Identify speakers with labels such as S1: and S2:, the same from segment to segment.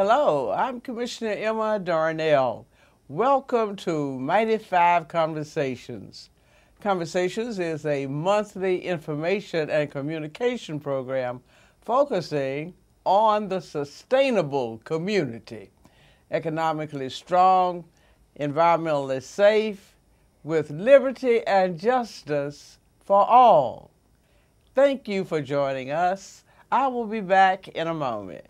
S1: Hello, I'm Commissioner Emma Darnell. Welcome to Mighty Five Conversations. Conversations is a monthly information and communication program focusing on the sustainable community, economically strong, environmentally safe, with liberty and justice for all. Thank you for joining us. I will be back in a moment.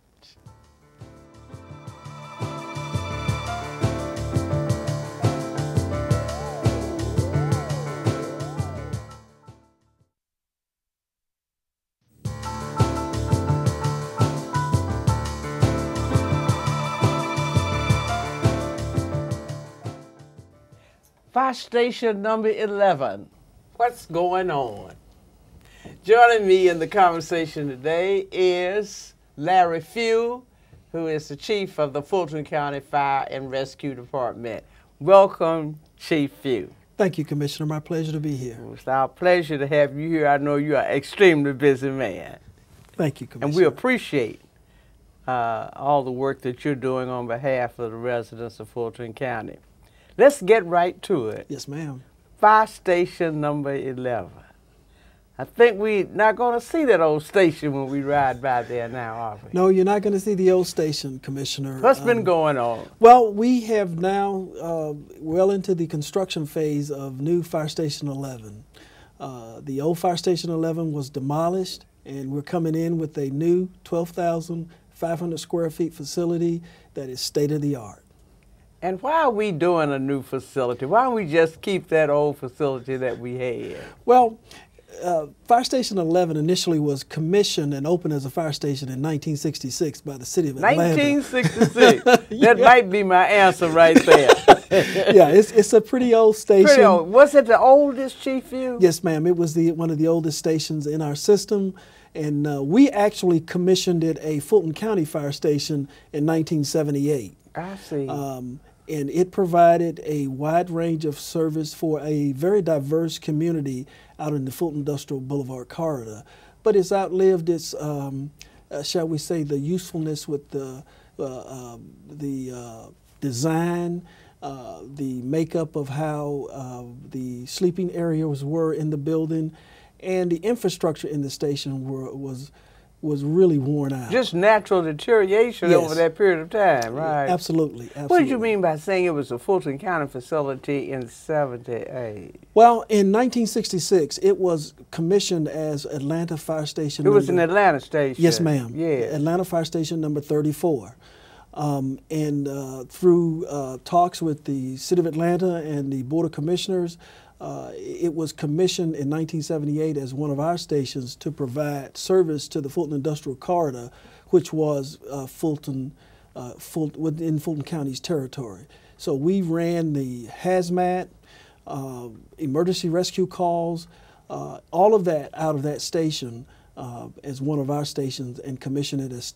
S1: Fire station number 11. What's going on? Joining me in the conversation today is Larry Few, who is the chief of the Fulton County Fire and Rescue Department. Welcome, Chief Few.
S2: Thank you, Commissioner. My pleasure to be here.
S1: It's our pleasure to have you here. I know you are an extremely busy man.
S2: Thank you, Commissioner.
S1: And we appreciate all the work that you're doing on behalf of the residents of Fulton County. Let's get right to it.
S2: Yes, ma'am.
S1: Fire station number 11. I think we're not going to see that old station when we ride by there now, are we?
S2: No, you're not going to see the old station, Commissioner.
S1: What's been going on?
S2: Well, we have now well into the construction phase of new Fire Station 11. The old Fire Station 11 was demolished, and we're coming in with a new 12,500 square feet facility that is state-of-the-art.
S1: And why are we doing a new facility? Why don't we just keep that old facility that we had?
S2: Well, Fire Station 11 initially was commissioned and opened as a fire station in 1966 by the city of Atlanta.
S1: 1966. That might be my answer right there.
S2: Yeah, it's a pretty old station.
S1: Pretty old. Was it the oldest, Chief Few?
S2: Yes, ma'am. It was one of the oldest stations in our system. And we actually commissioned it a Fulton County fire station in 1978.
S1: I see.
S2: And it provided a wide range of service for a very diverse community out in the Fulton Industrial Boulevard corridor. But it's outlived its, shall we say, the usefulness with the design, the makeup of how the sleeping areas were in the building, and the infrastructure in the station was really worn out.
S1: Just natural deterioration over that period of time, right?
S2: Absolutely, absolutely.
S1: What did you mean by saying it was a Fulton County facility in 78?
S2: Well, in 1966, it was commissioned as Atlanta Fire Station.
S1: It was an Atlanta station.
S2: Yes, ma'am.
S1: Yeah.
S2: Atlanta Fire Station number 34. Through talks with the City of Atlanta and the Board of Commissioners, it was commissioned in 1978 as one of our stations to provide service to the Fulton Industrial Corridor, which was within Fulton County's territory. So we ran the hazmat, emergency rescue calls, all of that out of that station as one of our stations, and commissioned it as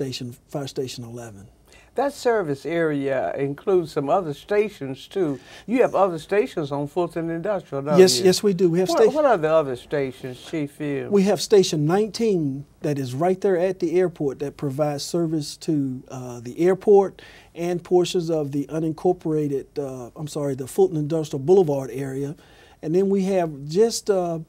S2: Fire Station 11.
S1: That service area includes some other stations too. You have other stations on Fulton Industrial, don't you?
S2: Yes, we do. We have
S1: what are the other stations, Chief Few?
S2: We have Station 19 that is right there at the airport that provides service to the airport and portions of the unincorporated, the Fulton Industrial Boulevard area. And then we have just down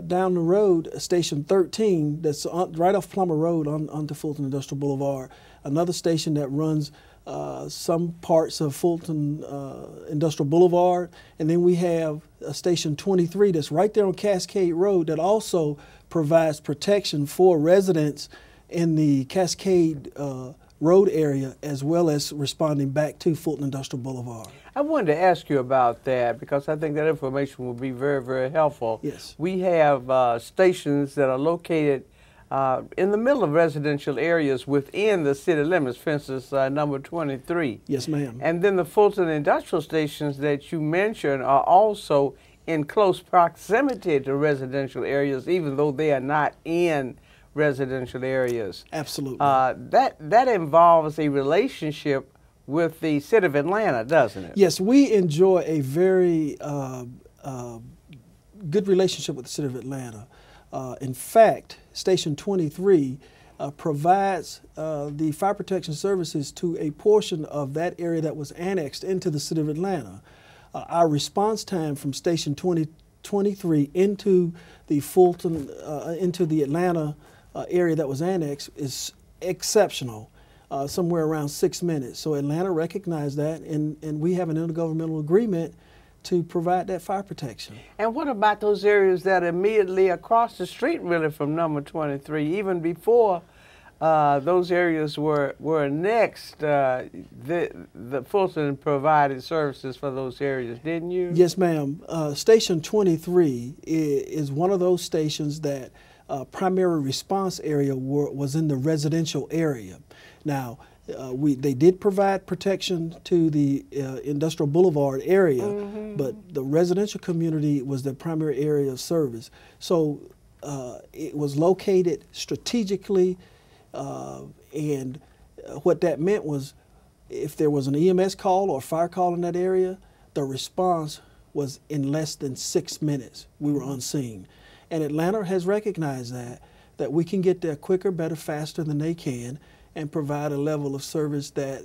S2: the road, Station 13 that's right off Plummer Road onto Fulton Industrial Boulevard. Another station that runs some parts of Fulton Industrial Boulevard. And then we have Station 23 that's right there on Cascade Road that also provides protection for residents in the Cascade Road area, as well as responding back to Fulton Industrial Boulevard.
S1: I wanted to ask you about that because I think that information will be very, very helpful.
S2: Yes.
S1: We have stations that are located in the middle of residential areas within the city limits, for instance, number 23.
S2: Yes, ma'am.
S1: And then the Fulton industrial stations that you mentioned are also in close proximity to residential areas, even though they are not in residential areas.
S2: Absolutely.
S1: That involves a relationship with the city of Atlanta, doesn't it?
S2: Yes, we enjoy a very good relationship with the city of Atlanta. In fact, Station 23 provides the fire protection services to a portion of that area that was annexed into the city of Atlanta. Our response time from Station 2023 into the Fulton, into the Atlanta area that was annexed is exceptional, somewhere around 6 minutes. So Atlanta recognized that, and we have an intergovernmental agreement to provide that fire protection.
S1: And what about those areas that are immediately across the street, really, from number 23? Even before those areas were annexed, the Fulton provided services for those areas, didn't you?
S2: Yes, ma'am. Station 23 is one of those stations that primary response area was in the residential area. Now, they did provide protection to the Industrial Boulevard area, but the residential community was the primary area of service. So it was located strategically, and what that meant was if there was an EMS call or fire call in that area, the response was in less than 6 minutes. We were on scene. And Atlanta has recognized that we can get there quicker, better, faster than they can, and provide a level of service that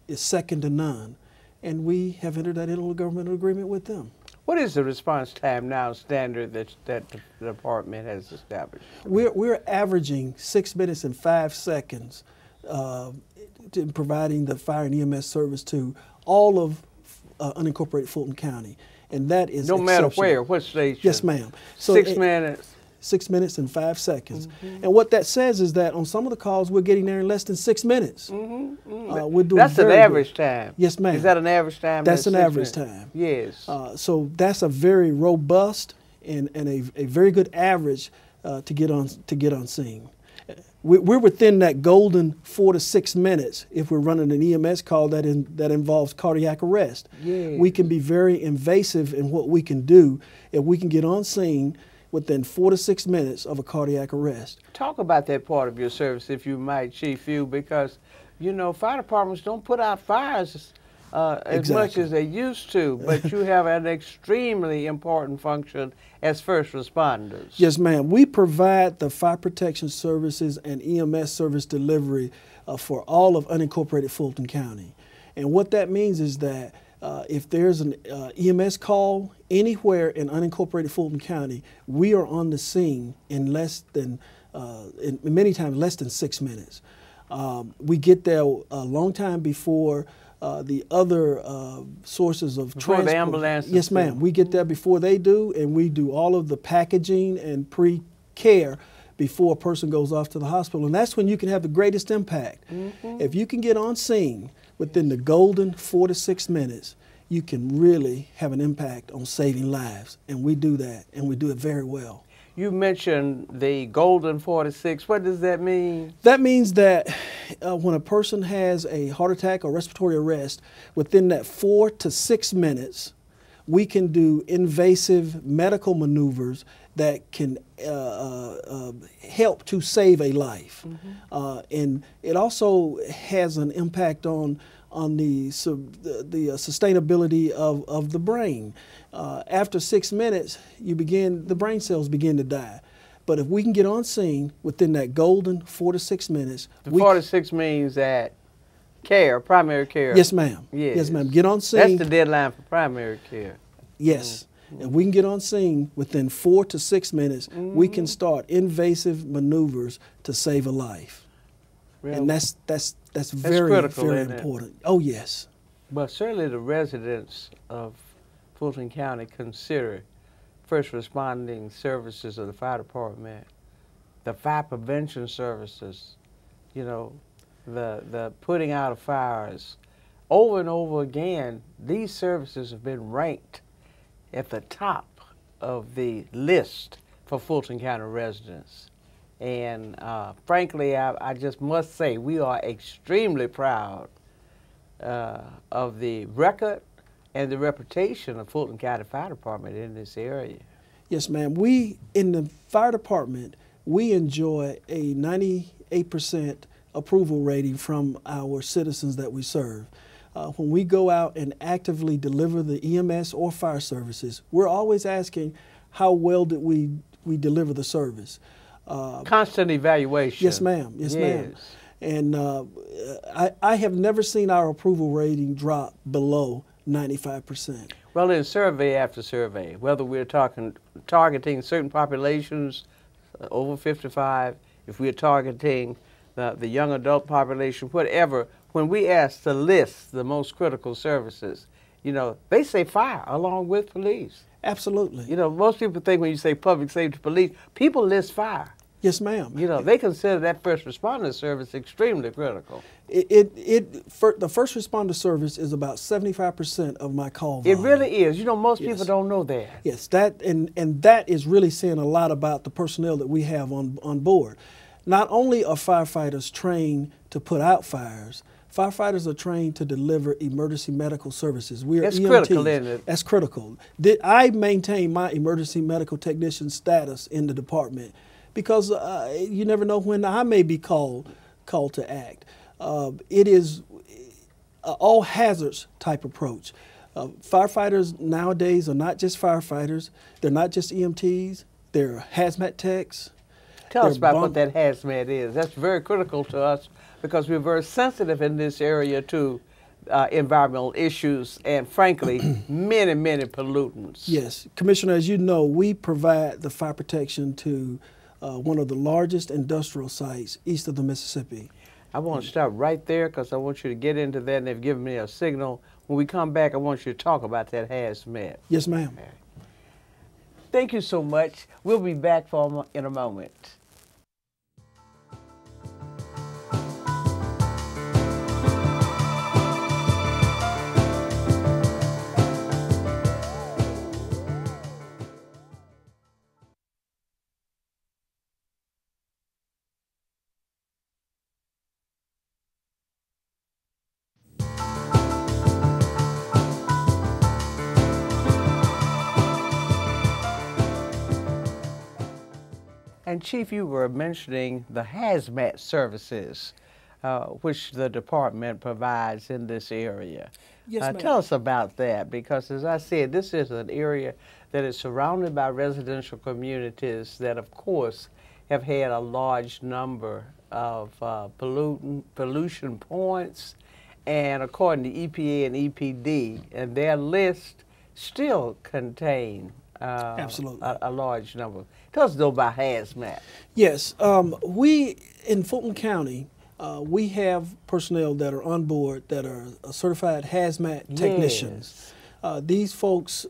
S2: is second to none. And we have entered that intergovernmental agreement with them.
S1: What is the response time now standard that the department has established?
S2: We're averaging 6 minutes and 5 seconds in providing the fire and EMS service to all of unincorporated Fulton County. And that is
S1: no matter where, what station?
S2: Yes, ma'am.
S1: So 6 minutes.
S2: 6 minutes and 5 seconds. And what that says is that on some of the calls, we're getting there in less than 6 minutes. We're doing
S1: that's an average time.
S2: Yes, ma'am.
S1: Is that an average time?
S2: That's an average time.
S1: Yes.
S2: So that's a very robust and a very good average to get on scene. We're within that golden 4 to 6 minutes if we're running an EMS call that involves cardiac arrest.
S1: Yes.
S2: We can be very invasive in what we can do if we can get on scene within 4 to 6 minutes of a cardiac arrest.
S1: Talk about that part of your service, if you might, Chief Few, because, you know, fire departments don't put out fires as much as they used to, but you have an extremely important function as first responders.
S2: Yes, ma'am. We provide the fire protection services and EMS service delivery for all of unincorporated Fulton County. And what that means is that if there's an EMS call anywhere in unincorporated Fulton County, we are on the scene in less than, many times less than 6 minutes. We get there a long time before the other sources of transport.
S1: The ambulances.
S2: Yes, ma'am. We get there before they do, and we do all of the packaging and pre-care before a person goes off to the hospital. And that's when you can have the greatest impact. If you can get on scene within the golden 4 to 6 minutes, you can really have an impact on saving lives. And we do that, and we do it very well.
S1: You mentioned the golden 4 to 6. What does that mean?
S2: That means that when a person has a heart attack or respiratory arrest, within that 4 to 6 minutes, we can do invasive medical maneuvers that can help to save a life. And it also has an impact on the sustainability of the brain. After 6 minutes, the brain cells begin to die. But if we can get on scene within that golden 4 to 6 minutes.
S1: The 4 to 6 means that primary care.
S2: Yes, ma'am.
S1: Yes.
S2: Yes, ma'am. Get on scene.
S1: That's the deadline for primary care.
S2: Yes. If we can get on scene within 4 to 6 minutes, we can start invasive maneuvers to save a life. Really? And that's very,
S1: critical,
S2: very important. Oh, yes.
S1: But certainly the residents of Fulton County consider first responding services of the fire department, the fire prevention services, you know, the putting out of fires. Over and over again, these services have been ranked at the top of the list for Fulton County residents. And frankly, I just must say we are extremely proud of the record and the reputation of Fulton County Fire Department in this area.
S2: Yes, ma'am. We, in the fire department, we enjoy a 98% approval rating from our citizens that we serve. When we go out and actively deliver the EMS or fire services, we're always asking how well did we deliver the service.
S1: Constant evaluation.
S2: Yes, ma'am. Yes, ma'am. And I have never seen our approval rating drop below 95%.
S1: Well, in survey after survey, whether we're targeting certain populations over 55, if we're targeting the young adult population, whatever, when we ask to list the most critical services, you know, they say fire along with police.
S2: Absolutely.
S1: You know, most people think when you say public safety police, people list fire.
S2: Yes, ma'am.
S1: You know, they consider that first responder service extremely critical.
S2: The first responder service is about 75% of my call volume.
S1: It really is. You know, most people don't know that.
S2: Yes, and that is really saying a lot about the personnel that we have on board. Not only are firefighters trained to put out fires, firefighters are trained to deliver emergency medical services. We are
S1: That's
S2: EMTs.
S1: critical, isn't it?
S2: That's critical. I maintain my emergency medical technician status in the department because you never know when I may be called to act. It is all hazards type approach. Firefighters nowadays are not just firefighters. They're not just EMTs. They're hazmat techs.
S1: Tell us about what that hazmat is. That's very critical to us because we're very sensitive in this area to environmental issues and, frankly, many, many pollutants.
S2: Yes. Commissioner, as you know, we provide the fire protection to one of the largest industrial sites east of the Mississippi.
S1: I want to stop right there because I want you to get into that, and they've given me a signal. When we come back, I want you to talk about that hazmat.
S2: Yes, ma'am.
S1: Thank you so much. We'll be back in a moment. And Chief, you were mentioning the hazmat services, which the department provides in this area.
S2: Yes, ma'am.
S1: Tell us about that, because as I said, this is an area that is surrounded by residential communities that, of course, have had a large number of pollution points, and according to EPA and EPD, and their list still contain
S2: Absolutely.
S1: a large number. Tell us, though, about hazmat.
S2: Yes. We, in Fulton County, we have personnel that are on board that are certified hazmat technicians. These folks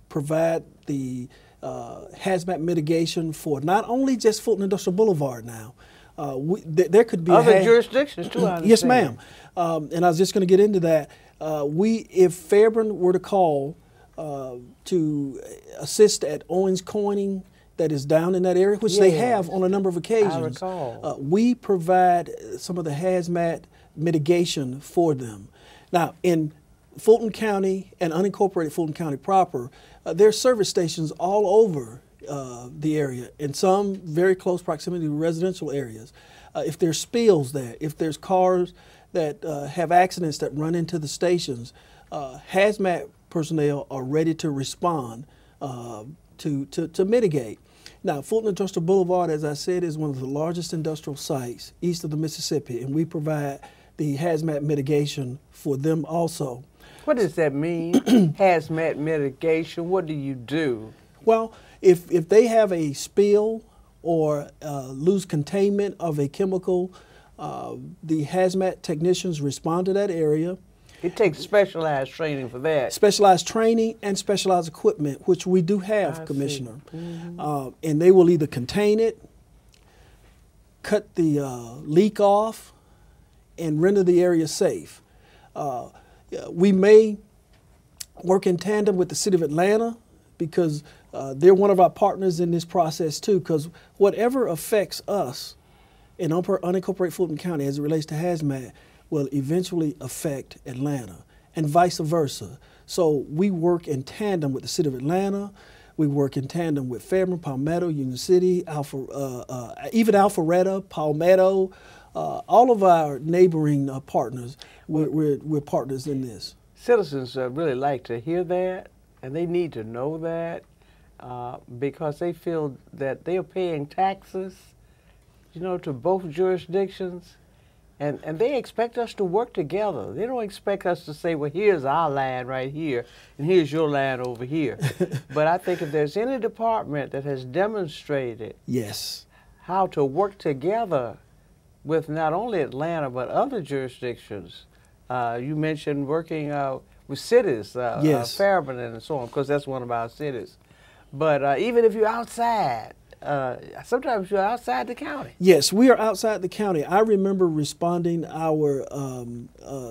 S2: provide the hazmat mitigation for not only just Fulton Industrial Boulevard now. There could be
S1: other jurisdictions, too, I understand.
S2: Yes, ma'am. And I was just going to get into that. If Fairburn were to call to assist at Owens Corning, that is down in that area, which they have on a number of occasions.
S1: I recall.
S2: We provide some of the hazmat mitigation for them. Now, in Fulton County and unincorporated Fulton County proper, there are service stations all over the area, in some very close proximity to residential areas. If there's spills there, if there's cars that have accidents that run into the stations, hazmat personnel are ready to respond to mitigate. Now, Fulton Industrial Boulevard, as I said, is one of the largest industrial sites east of the Mississippi, and we provide the hazmat mitigation for them also.
S1: What does that mean, hazmat mitigation? What do you do?
S2: Well, if they have a spill or loose containment of a chemical, the hazmat technicians respond to that area.
S1: It takes specialized training for that.
S2: Specialized training and specialized equipment, which we do have, Commissioner. And they will either contain it, cut the leak off, and render the area safe. We may work in tandem with the City of Atlanta because they're one of our partners in this process too, because whatever affects us in unincorporated Fulton County as it relates to hazmat will eventually affect Atlanta, and vice versa. So we work in tandem with the City of Atlanta. We work in tandem with Fairburn, Palmetto, Union City, even Alpharetta, Palmetto, all of our neighboring partners. We're partners in this.
S1: Citizens really like to hear that, and they need to know that. because they feel that they are paying taxes, to both jurisdictions. And they expect us to work together. They don't expect us to say, well, here's our land right here, and here's your land over here. But I think if there's any department that has demonstrated
S2: yes,
S1: how to work together with not only Atlanta, but other jurisdictions, you mentioned working with cities,
S2: yes,
S1: Fairburn and so on, because that's one of our cities. But even if you're outside, sometimes you're outside the county.
S2: Yes, we are outside the county. I remember responding our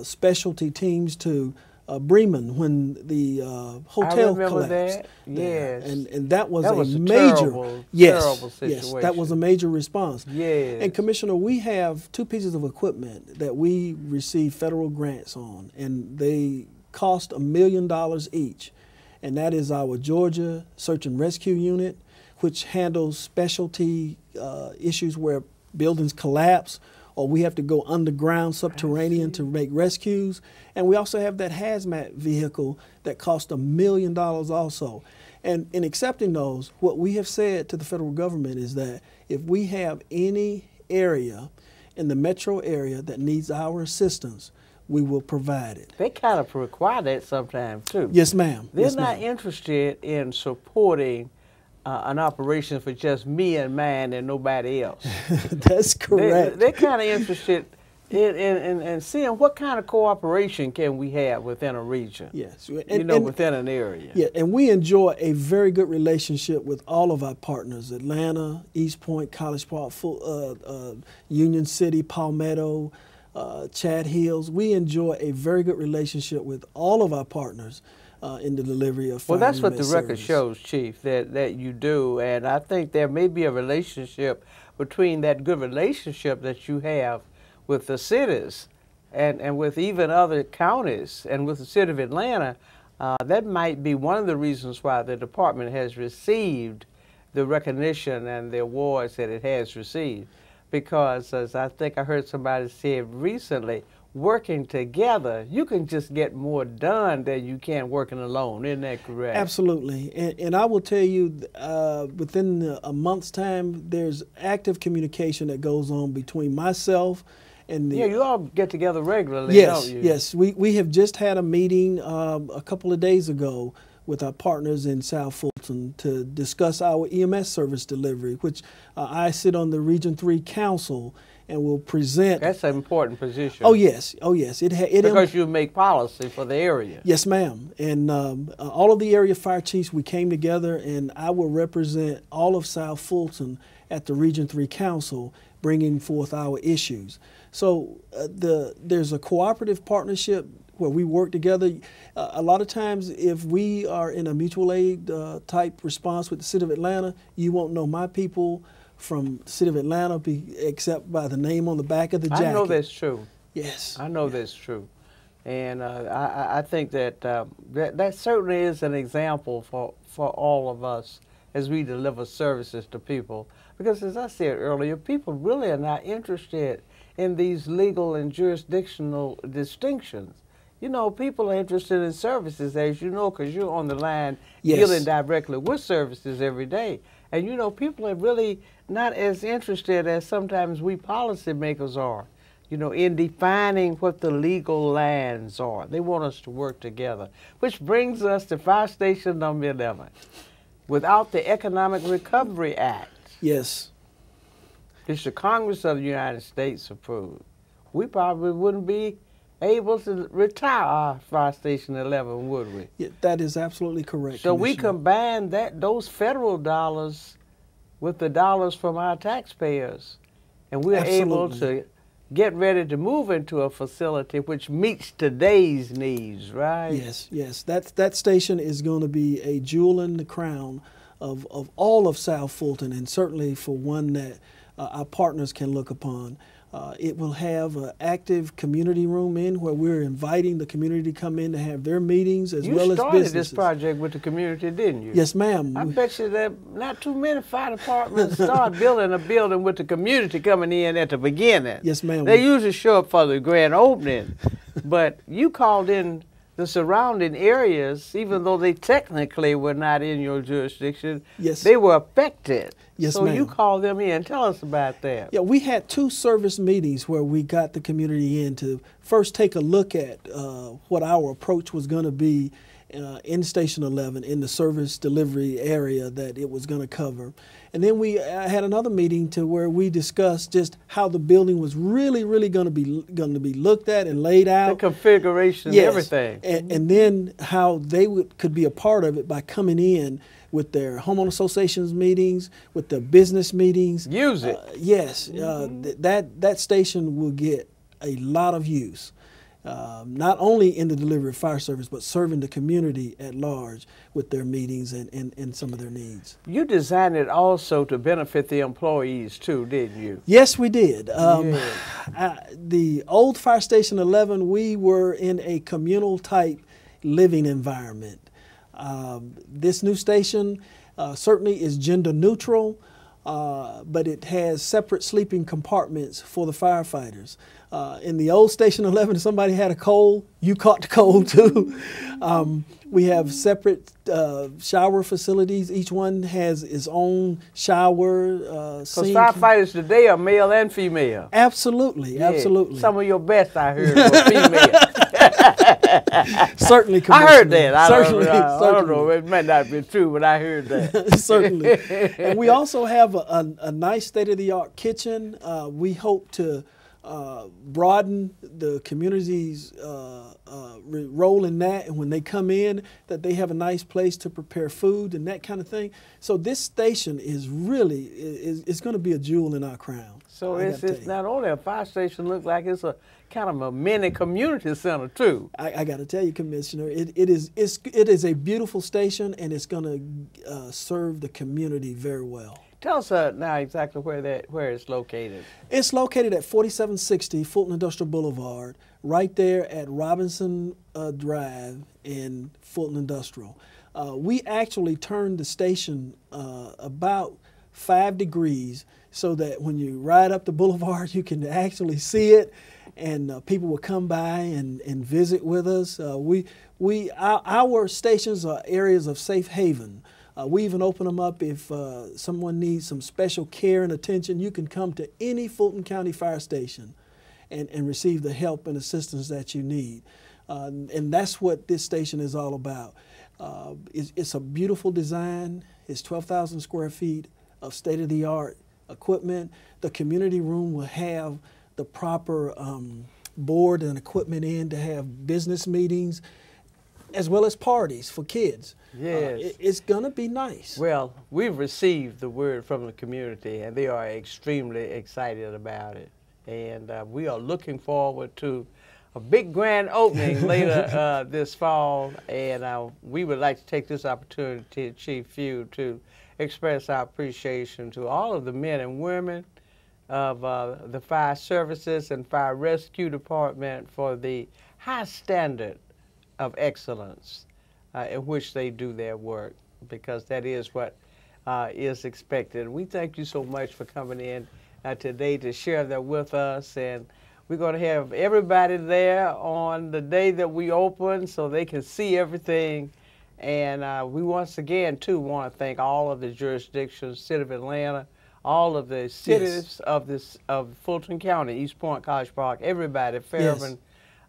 S2: specialty teams to Bremen when the hotel collapsed.
S1: That. Yes,
S2: and that was a
S1: major,
S2: terrible situation. Yes, that was a major response.
S1: Yes,
S2: and Commissioner, we have 2 pieces of equipment that we received federal grants on, and they cost $1 million each, and that is our Georgia Search and Rescue Unit, which handles specialty issues where buildings collapse or we have to go underground, subterranean to make rescues. And we also have that hazmat vehicle that cost $1 million also. And in accepting those, what we have said to the federal government is that if we have any area in the metro area that needs our assistance, we will provide it.
S1: They kind of require that sometimes too.
S2: Yes, ma'am.
S1: They're
S2: yes,
S1: not interested in supporting an operation for just me and mine and nobody else.
S2: That's correct.
S1: They're kind of interested in seeing what kind of cooperation can we have within a region.
S2: Yes,
S1: within an area.
S2: Yeah, and we enjoy a very good relationship with all of our partners: Atlanta, East Point, College Park, Union City, Palmetto, Chad Hills. We enjoy a very good relationship with all of our partners in the delivery of fire.
S1: Well, that's what the record
S2: service
S1: shows, Chief, that you do, and I think there may be a relationship between that good relationship that you have with the cities and with even other counties and with the city of Atlanta. That might be one of the reasons why the department has received the recognition and the awards that it has received. Because, as I think I heard somebody say recently, working together, you can just get more done than you can working alone. Isn't that correct?
S2: Absolutely. And I will tell you, within a month's time, there's active communication that goes on between myself and the...
S1: Yeah, you all get together regularly,
S2: yes,
S1: don't you?
S2: Yes, we have just had a meeting a couple of days ago with our partners in South Fulton to discuss our EMS service delivery, which I sit on the Region 3 Council and will present.
S1: That's an important position.
S2: Oh yes, oh yes.
S1: Because you make policy for the area.
S2: Yes, ma'am. And all of the area fire chiefs, we came together, and I will represent all of South Fulton at the Region 3 Council, bringing forth our issues. So there's a cooperative partnership where we work together. A lot of times, if we are in a mutual aid type response with the City of Atlanta, you won't know my people from the City of Atlanta except by the name on the back of the jacket.
S1: I know that's true.
S2: Yes.
S1: I know that's true. And I think that that certainly is an example for all of us as we deliver services to people. Because as I said earlier, people really are not interested in these legal and jurisdictional distinctions. You know, people are interested in services, as you know, because you're on the line dealing directly with services every day. And, you know, people are really not as interested as sometimes we policymakers are, you know, in defining what the legal lands are. They want us to work together, which brings us to fire station number 11. Without the Economic Recovery Act,
S2: yes,
S1: which the Congress of the United States approved, we probably wouldn't be able to retire our fire station 11, would we?
S2: Yeah, that is absolutely correct.
S1: So we combine those federal dollars with the dollars from our taxpayers, and we're able to get ready to move into a facility which meets today's needs, right?
S2: Yes, yes. That station is going to be a jewel in the crown of all of South Fulton, and certainly for one that our partners can look upon. It will have an active community room in where we're inviting the community to come in to have their meetings as well as businesses.
S1: You started this project with the community, didn't you?
S2: Yes, ma'am.
S1: I bet you that not too many fire departments start building a building with the community coming in at the beginning.
S2: Yes, ma'am.
S1: They usually show up for the grand opening, but you called in the surrounding areas, even though they technically were not in your jurisdiction,
S2: Yes.
S1: they were affected.
S2: Yes,
S1: so
S2: ma'am.
S1: you called them in. Tell us about that.
S2: Yeah, we had 2 service meetings where we got the community in to first take a look at what our approach was going to be in Station 11 in the service delivery area that it was going to cover. And then we had another meeting to where we discussed just how the building was really going to be looked at and laid out.
S1: The configuration,
S2: yes.
S1: everything.
S2: And then how they could be a part of it by coming in with their homeowner associations meetings, with their business meetings.
S1: Use it.
S2: Yes, that station will get a lot of use. Not only in the delivery of fire service, but serving the community at large with their meetings and some of their needs.
S1: You designed it also to benefit the employees too, didn't you?
S2: Yes, we did. The old Fire Station 11, we were in a communal type living environment. This new station certainly is gender neutral, but it has separate sleeping compartments for the firefighters. In the old Station 11, if somebody had a cold, you caught the cold too. We have separate shower facilities. Each one has its own shower, sink.
S1: Because firefighters today are male and female.
S2: Absolutely,
S1: Yeah.
S2: absolutely.
S1: Some of your best I heard were female.
S2: Certainly,
S1: I heard that. I don't know.
S2: Certainly.
S1: It may not be true, but I heard that.
S2: Certainly. And we also have a nice state-of-the-art kitchen. We hope to broaden the community's role in that, and when they come in, that they have a nice place to prepare food and that kind of thing. So this station is really is going to be a jewel in our crown.
S1: So it's not only a fire station, look like it's a kind of a mini community center too.
S2: I got to tell you, Commissioner, it is a beautiful station, and it's going to serve the community very well.
S1: Tell us now exactly where it's located.
S2: It's located at 4760 Fulton Industrial Boulevard, right there at Robinson Drive in Fulton Industrial. We actually turned the station about 5 degrees so that when you ride up the boulevard, you can actually see it, and people will come by and visit with us. Our stations are areas of safe haven. We even open them up if someone needs some special care and attention. You can come to any Fulton County fire station and receive the help and assistance that you need. And that's what this station is all about. It's a beautiful design. It's 12,000 square feet of state-of-the-art equipment. The community room will have the proper board and equipment in to have business meetings, as well as parties for kids.
S1: Yes.
S2: It's going to be nice.
S1: Well, we've received the word from the community, and they are extremely excited about it. And we are looking forward to a big grand opening later this fall. And we would like to take this opportunity, Chief Few, to express our appreciation to all of the men and women of the fire services and fire rescue department for the high standard of excellence in which they do their work, because that is what is expected. We thank you so much for coming in today to share that with us, and we're going to have everybody there on the day that we open so they can see everything. And we once again too want to thank all of the jurisdictions, City of Atlanta, all of the cities of Fulton County, East Point, College Park, everybody, Fairburn,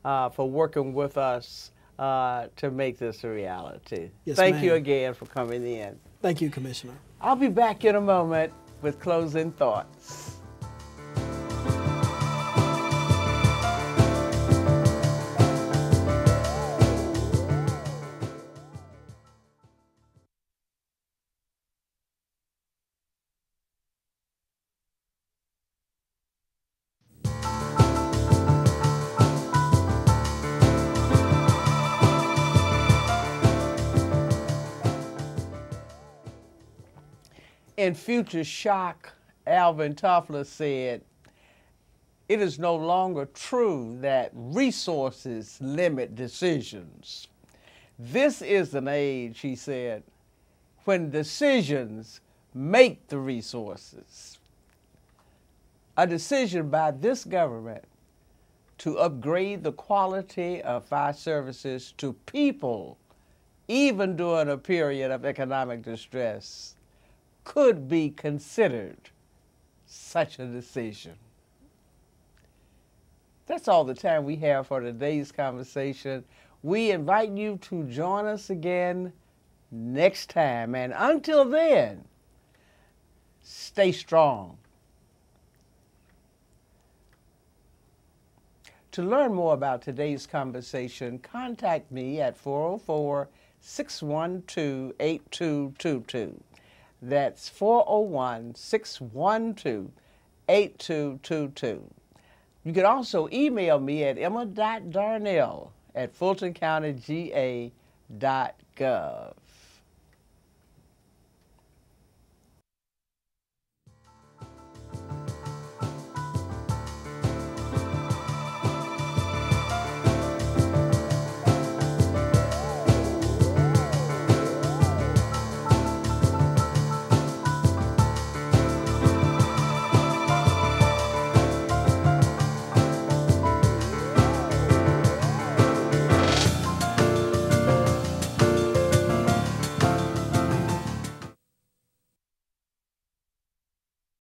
S1: for working with us to make this a reality.
S2: Yes,
S1: Thank
S2: ma'am.
S1: you again for coming in.
S2: Thank you, Commissioner.
S1: I'll be back in a moment with closing thoughts. In Future Shock, Alvin Toffler said, "It is no longer true that resources limit decisions. This is an age," he said, "when decisions make the resources." A decision by this government to upgrade the quality of our services to people, even during a period of economic distress, could be considered such a decision. That's all the time we have for today's conversation. We invite you to join us again next time. And until then, stay strong. To learn more about today's conversation, contact me at 404-612-8222. That's 401-612-8222. You can also email me at emma.darnell@fultoncountyga.gov.